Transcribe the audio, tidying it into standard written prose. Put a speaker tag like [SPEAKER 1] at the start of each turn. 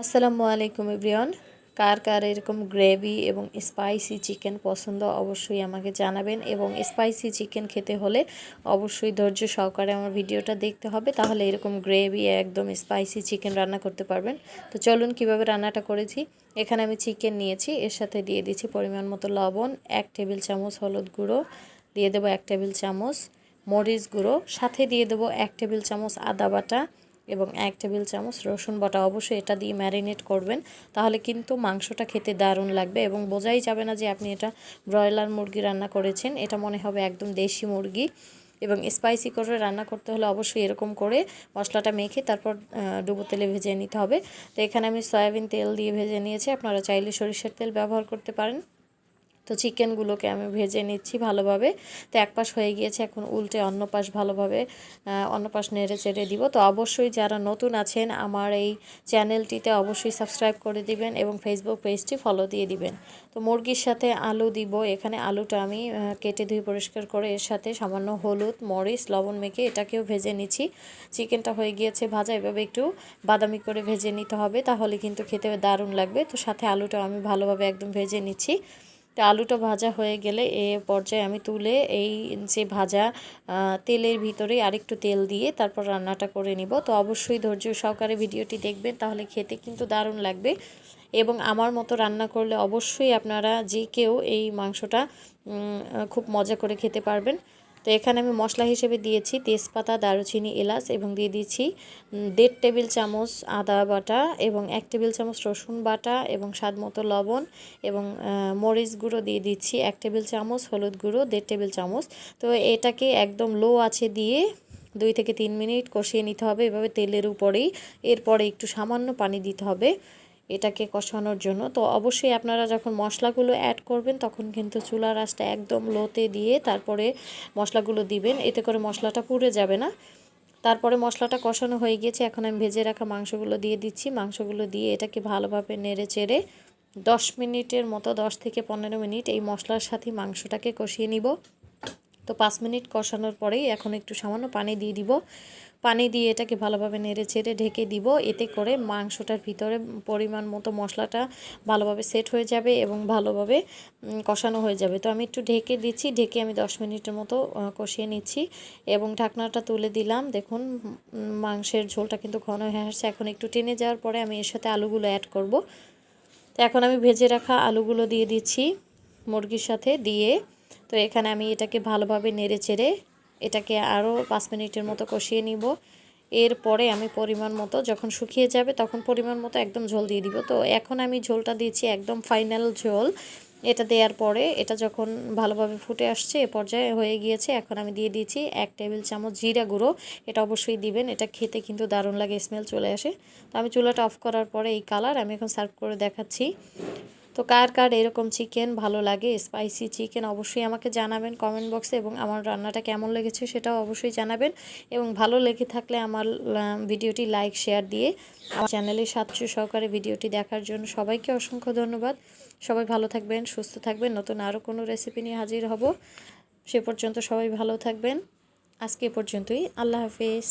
[SPEAKER 1] আসসালামু আলাইকুম এভরিওয়ান। কার কার এরকম গ্রেভি এবং স্পাইসি চিকেন পছন্দ অবশ্যই আমাকে জানাবেন, এবং স্পাইসি চিকেন খেতে হলে অবশ্যই ধৈর্য সহকারে আমার ভিডিওটা দেখতে হবে, তাহলে এরকম গ্রেভি একদম স্পাইসি চিকেন রান্না করতে পারবেন। তো চলুন কিভাবে রান্নাটা করেছি। এখানে আমি চিকেন নিয়েছি, এর সাথে দিয়ে দিচ্ছি পরিমাণ মতো লবণ, 1 টেবিল চামচ হলুদ গুঁড়ো, দিয়ে দেবো 1 টেবিল চামচ মরিচ গুঁড়ো, সাথে দিয়ে দেবো 1 টেবিল চামচ আদা বাটা এবং 1 টেবিল চামচ রসুন বাটা। অবশ্যই এটা দিয়ে ম্যারিনেট করবেন, তাহলে কিন্তু মাংসটা খেতে দারুণ লাগবে এবং বোঝাই যাবে না যে আপনি এটা ব্রয়লার মুরগি রান্না করেছেন, এটা মনে হবে একদম দেশি মুরগি। এবং স্পাইসি করে রান্না করতে হলে অবশ্যই এরকম করে মশলাটা মেখে তারপর ডুবো তেলে ভেজে নিতে হবে। তো এখানে আমি সয়াবিন তেল দিয়ে ভেজে নিয়েছি, আপনারা চাইলে সরিষার তেল ব্যবহার করতে পারেন। তো চিকেনগুলোকে আমি ভেজে নিচ্ছি ভালোভাবে। তো এক পাশ হয়ে গিয়েছে, এখন উল্টে অন্য পাশ ভালোভাবে অন্য পাশ নেড়ে চেড়ে দিব। তো অবশ্যই যারা নতুন আছেন আমার এই চ্যানেলটিতে অবশ্যই সাবস্ক্রাইব করে দিবেন এবং ফেসবুক পেজটি ফলো দিয়ে দিবেন। তো মুরগির সাথে আলু দিব। এখানে আলুটা আমি কেটে ধুয়ে পরিষ্কার করে এর সাথে সামান্য হলুদ মরিচ লবণ মেখে এটাকেও ভেজে নিচ্ছি। চিকেনটা হয়ে গিয়েছে ভাজা, এভাবে একটু বাদামি করে ভেজে নিতে হবে, তাহলে কিন্তু খেতে দারুণ লাগবে। তো সাথে আলুটাও আমি ভালোভাবে একদম ভেজে নিচ্ছি। তো আলুটা ভাজা হয়ে গেলে এ পর্যায়ে আমি তুলে এই যে ভাজা তেলের ভিতরে আরেকটু তেল দিয়ে তারপর রান্নাটা করে নিব। তো অবশ্যই ধৈর্য সহকারে ভিডিওটি দেখবেন, তাহলে খেতে কিন্তু দারুণ লাগবে। এবং আমার মতো রান্না করলে অবশ্যই আপনারা যে কেউ এই মাংসটা খুব মজা করে খেতে পারবেন। তো এখানে আমি মশলা হিসেবে দিয়েছি তেজপাতা, দারুচিনি, এলাচ এবং দিয়ে দিচ্ছি 1.5 টেবিল চামচ আদা বাটা এবং 1 টেবিল চামচ রসুন বাটা এবং স্বাদ মতো লবণ এবং মরিচ গুঁড়ো দিয়ে দিচ্ছি 1 টেবিল চামচ, হলুদ গুঁড়ো 1.5 টেবিল চামচ। তো এটাকে একদম লো আঁচে দিয়ে 2 থেকে 3 মিনিট কষিয়ে নিতে হবে এভাবে তেলের উপরেই। এরপরে একটু সামান্য পানি দিতে হবে এটাকে কষানোর জন্য। তো অবশ্যই আপনারা যখন মশলাগুলো অ্যাড করবেন তখন কিন্তু চুলার আঁচটা একদম লোতে দিয়ে তারপরে মশলাগুলো দিবেন, এতে করে মশলাটা পুড়ে যাবে না। তারপরে মশলাটা কষানো হয়ে গিয়েছে, এখন আমি ভেজে রাখা মাংসগুলো দিয়ে দিচ্ছি। মাংসগুলো দিয়ে এটাকে ভালোভাবে নেড়ে চেড়ে 10 মিনিটের মতো, 10 থেকে 15 মিনিট এই মশলার সাথে মাংসটাকে কষিয়ে নিব। তো 5 মিনিট কষানোর পরেই এখন একটু সামান্য পানি দিয়ে দিব। পানি দিয়ে এটাকে ভালোভাবে নেড়ে চেড়ে ঢেকে দিব, এতে করে মাংসটার ভিতরে পরিমাণ মতো মশলাটা ভালোভাবে সেট হয়ে যাবে এবং ভালোভাবে কষানো হয়ে যাবে। তো আমি একটু ঢেকে দিচ্ছি, ঢেকে আমি 10 মিনিটের মতো কষিয়ে নিচ্ছি এবং ঢাকনাটা তুলে দিলাম। দেখুন মাংসের ঝোলটা কিন্তু ঘন হয়ে আসছে। এখন একটু টেনে যাওয়ার পরে আমি এর সাথে আলুগুলো অ্যাড করব। তো এখন আমি ভেজে রাখা আলুগুলো দিয়ে দিচ্ছি মুরগির সাথে দিয়ে। তো এখানে আমি এটাকে ভালোভাবে নেড়ে চেড়ে এটাকে আরও 5 মিনিটের মতো কষিয়ে নিব। এরপরে আমি পরিমাণ মতো যখন শুকিয়ে যাবে তখন পরিমাণ মতো একদম ঝোল দিয়ে দিব। তো এখন আমি ঝোলটা দিয়েছি একদম ফাইনাল ঝোল। এটা দেওয়ার পরে এটা যখন ভালোভাবে ফুটে আসছে এ পর্যায়ে হয়ে গিয়েছে, এখন আমি দিয়ে দিয়েছি 1 টেবিল চামচ জিরা গুঁড়ো। এটা অবশ্যই দিবেন, এটা খেতে কিন্তু দারুণ লাগে, স্মেল চলে আসে। তো আমি চুলাটা অফ করার পরে এই কালার আমি এখন সার্ভ করে দেখাচ্ছি। তো কার কার এরকম চিকেন ভালো লাগে স্পাইসি চিকেন অবশ্যই আমাকে জানাবেন কমেন্ট বক্সে, এবং আমার রান্নাটা কেমন লেগেছে সেটাও অবশ্যই জানাবেন। এবং ভালো লেগে থাকলে আমার ভিডিওটি লাইক শেয়ার দিয়ে আমার চ্যানেলে সাথে সহকারে ভিডিওটি দেখার জন্য সবাইকে অসংখ্য ধন্যবাদ। সবাই ভালো থাকবেন, সুস্থ থাকবেন, নতুন আরও কোনো রেসিপি নিয়ে হাজির হব। সে পর্যন্ত সবাই ভালো থাকবেন। আজকে এ পর্যন্তই, আল্লাহ হাফেজ।